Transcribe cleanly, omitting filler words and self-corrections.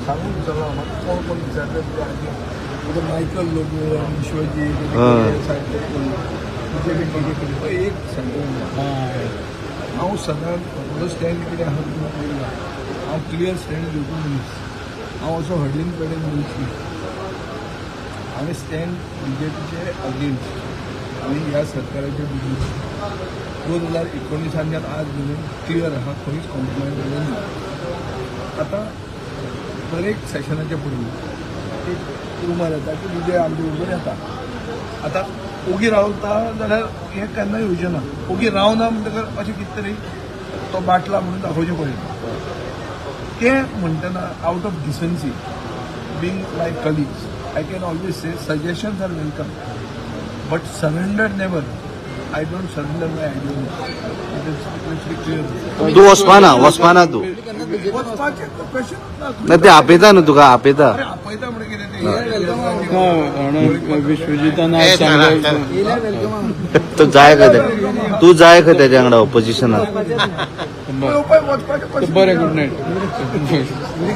सांगून विचारला म्हाका कोण कोण विचारले ते आधी म्हणजे मायकल लोबो विश्वजी एक सेंटर हांव सदांच म्हजो स्टँड कितें आहा तुमकां पळयलां हांव क्लियर स्टँड घेवपी मनीस हांव असो हडीन कडेन मनीस न्ही हांवें स्टँड बीजेपीचे अगेन्स्ट आनी ह्या सरकाराचे विरुद्ध 2019 आज मेरेन क्लियर आहा खंयच कॉम्प्रोमायज जालें ना आतां दरेक सेशनाच्या पयलीं एक रुमर येता की विजय आमचे बरोबर येता आतां ओगी रावता जाल्यार हें केन्नाय येवचें ना ओगी रावना म्हणटकर अशें कितें तरी तो बाटला म्हणून दाखोवचें पडटा तें म्हणटना out of decency being my colleagues I can always say suggestions are welcome but surrender never I don't surrender my ideology clear तू वचपाना तू वचपाचें क्वेश्चन ना ते आपयता न्हू तुका आपयता आपयता म्हणजे कितें विश्वजितान तो जाय खंय तू जाय खंय तेज्या वांगडा ऑपोजिशनाक बरें गुड नायट